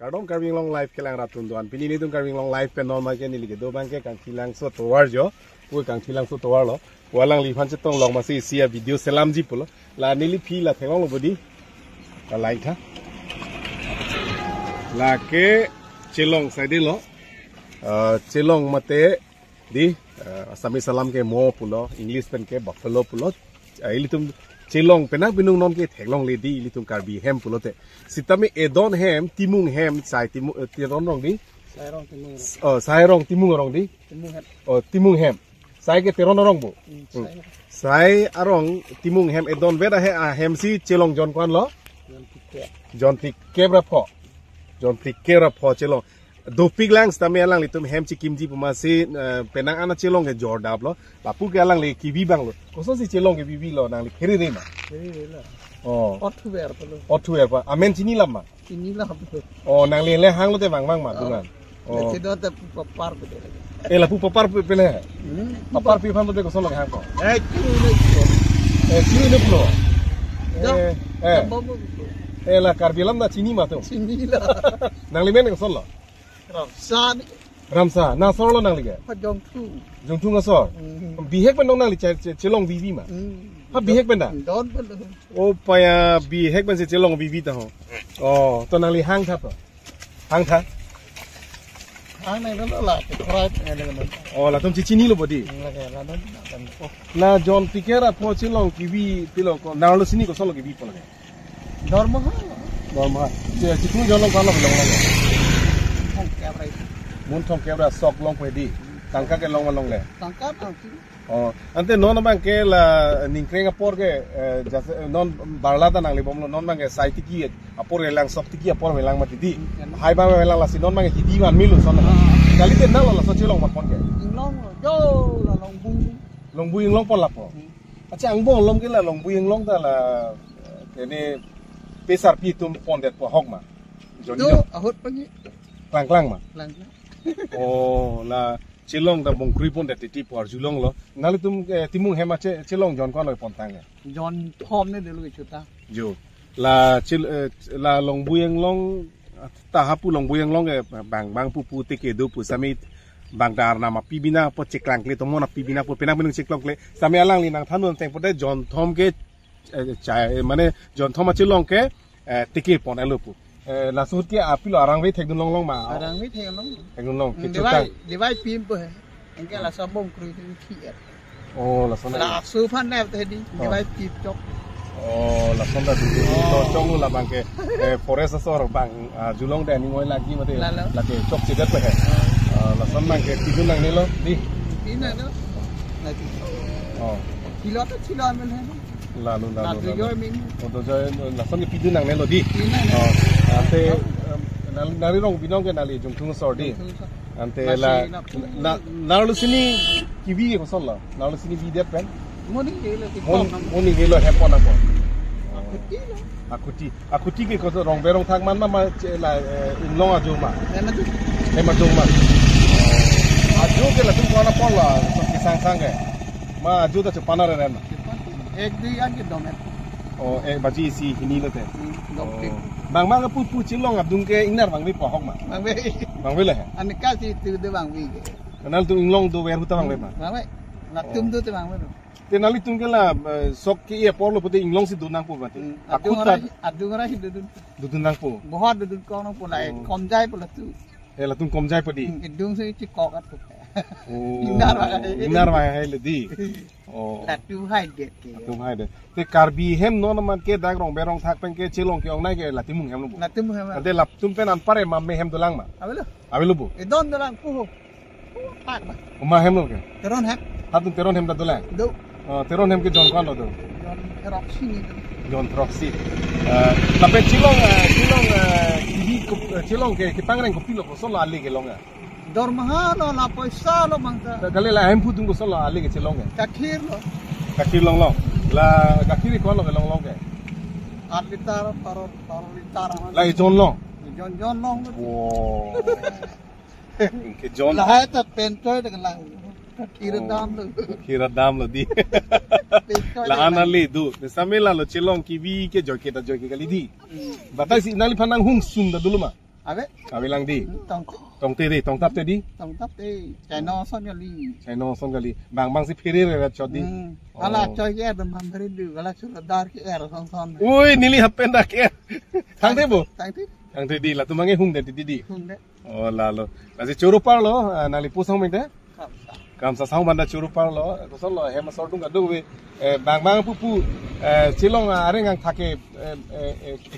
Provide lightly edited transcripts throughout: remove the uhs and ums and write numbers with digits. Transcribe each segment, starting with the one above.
Kardom carving long life kelang ratun tuan. Pini ni tu carving long life pen normal ke ni lagi. Do bangke kang kilang so towar jo. Pui kang kilang so towar lo. Walang lipan cetong long masih sia video selam ji pulo. La nili pi la tengong lo bodi. La like ha. La ke celong side lo. Celong mate di Asami salam ke mo pulo. English pen ke buffalo pulo. Ili tum celong penak binung non ke thelong lady ili tum karbi hem pulo te. Sitami edon hem timung hem sai timung rong di. Sairong timung. Sairong timung rong di. Timung hem. Timung hem. Sai ke teron rong bu. Sai arong timung hem edon beda he hem si celong jon kwan lo. Jon tik kebra pho. Jon tik kebra pho celong. Do pig lang stami alang litum hem chi kimji pumasi penang ana celong ke jor dab lo. Lapu ke alang le kiwi bang lo. Koso si celong ke bibi lo nang li kheri re ma. Kheri re la. Otu er pa. Amen chini lam ma. Chini lam. Nang le hang lo te bang ma dungan. Cedo te papar pe de. Lapu papar pe le. Papar pe phan lo te koso lo hang ko. Chini ne pulo. La karbilam da chini ma to. Chini la. Nang li men koso lo. Ramsa, na sor lo nang liga. Jong tu ngasor. Bihek ben nang li celong vivi ma. Ha bihek ben da. Don ben. Paya bihek ben se celong vivi ta ho. To nang li hang tha. Hang tha. Hang nai lo la, khrai ne. La tum chini lo bodi. La don. Na John Pikera pho celong kiwi pilo ko na lo sini ko solo kiwi polo. Normal. Chitu jolong kalo long. Mun thong kebra sok long pe di tangka ke long le tangka tu ante non bang ke la ningkrenga por ke non barlata nang le bomlo non bang ke saiti ki apor lang sok ti ki apor lang mati di hai ba lang la si non bang hidi man milu son kali te nang la so chelong ma pon ke long yo la long bu long pon la po acha ang bong long ke la long bu long ta la ke ni pesar pi tum pon det po hok ma do ahot pangi klang ma lang la celong da bong kripon da titi por julong lo nali tum timung hema celong jon kon lo pontang jon thom ne delu chuta jo la la long buyeng long ta hapu long buyeng long bang pu tike do pu samit bang dar nama pibina po ceklang kle to mona pibina po penang benung ceklong kle sami alang li nang thanun teng pote jon thom ke mane jon thom celong ke tike pon elupu la sut ke apilo arang ve thek dun long ma arang ve thek long ke divai pim pe engke la sabong kru thi la sona la su phan ne te di divai pim chok la sona du to chong la bang ke forest sor bang julong de ni ngoi lagi mate la ke chok che gat pe la son bang ke tidun nang ni lo di ina no la ti pilot chila mel hai lalu yo min to jo la son ke tidun nang ne lo di ante nari rong binong ke nali jung tung sor di ante la nalu sini kiwi ke kosol la nalu sini bi dep kan moni gelo hepon ako akuti ke ko rong berong thak man ma la inlong ajo ma ma jong ma ajo ke la tum kona pon la so ki sang ke ma ajo ta chapana re na ek di an ke domet baji si hini lo te bang pu cilong abdung ke inar bang po hok ma bang le an ka si tu de bang wi kenal tu inglong do wer huta bang le ma na tum tu te bang we te nali tum ke la sok ki e por lo pute inglong si dunang po ba te akuta adung ra hi dunang po bahot dudun ko nang po lai kom jai po la tu la tum kom jai po di dung si chi kok at po inar ma hai le di la tu hai det ke tum hai de te karbi hem no man ke dag rong berong thak pen ke chelong ke ong nai ke la timung hem lo la tum hem ade la tum pen an pare ma me hem dolang ma avelo bu e don dolang pu pat ma hem lo ke teron hem hatun teron hem da dolang do teron hem ke jon kan lo do jon roxy ni jon roxy la pe chilong ke pangreng ko pilo ko solo ali ke longa dor mahalo la paisa lo mangta kale la hem putung ko solo ali ke chilong kakhir long la kakhir ko lo ke long ke 8 liter par liter la jon long wow ke jon la hai ta pen toy de lang kira dam lo di la anali du samela lo chilong ki vi ke joke kali di batai si nali phanang hung sun da dulu ma Abe, Kawilang di. tong Tong te di, tong tap te di. tong tap te, chino son kali. Saya no son kali. Bang si pirir ya chot di. Ala choy ke adam hamri du, ala chura dar ke er son. Ui, nili hapen dah ke. Thang te bo. Tang ti, Thang te di lah tu mangi hung de di. hung de. Oh lalo. Nasi curu par lo, nali pusong minte. Kam sa. Kam sa sang banda curu par lo, kusol lo hema sortung kadu we. Bang pupu cilong are ngang thake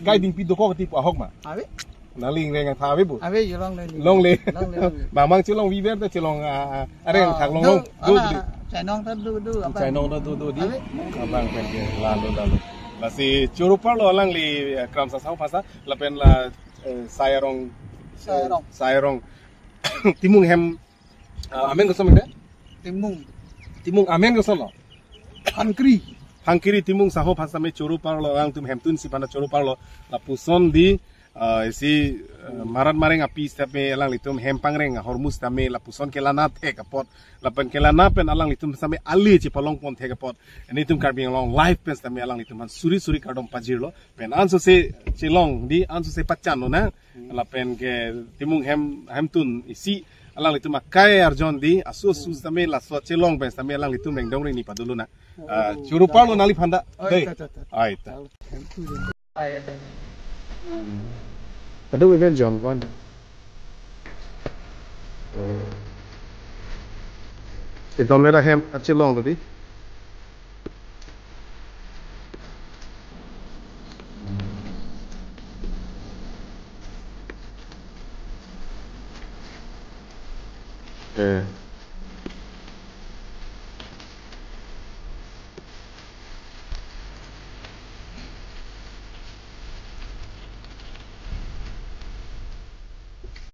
kai ding pi doko tipu ahok ma. Abe, Naling re ngang thawe bu. abe yolong le. Long le. Long le. Bang cilong wi ber cilong are ngang thak long long. Du di. Chino ta du apa. Chai nong du di. Abang pen ke lalu. Nasi curu par lo lang li kam sa sang pasa lapen la sayarong Sayarong timung hem amen ko somende timung amen ko solo hangkiri timung saho phasa me choru parlo ang tum hem tun si panda choru parlo la puson di isi marat mareng api stape alang litum hem pangreng hormus tame la puson kelana the kapot la pen kelana pen alang litum same ali chi palong pon the kapot ani tum karbing long life pen tame alang litum han suri kardom pajirlo pen anso se chilong di anso se pachan no na la pen ke timung hem tun isi alang litum akai arjon di asu tame la so chilong pen tame alang litum reng dong ni padulu na churu parlo nali phanda dei ai ta Aduh, ini John kan. Itu mereka hem kecil long tadi. Eh.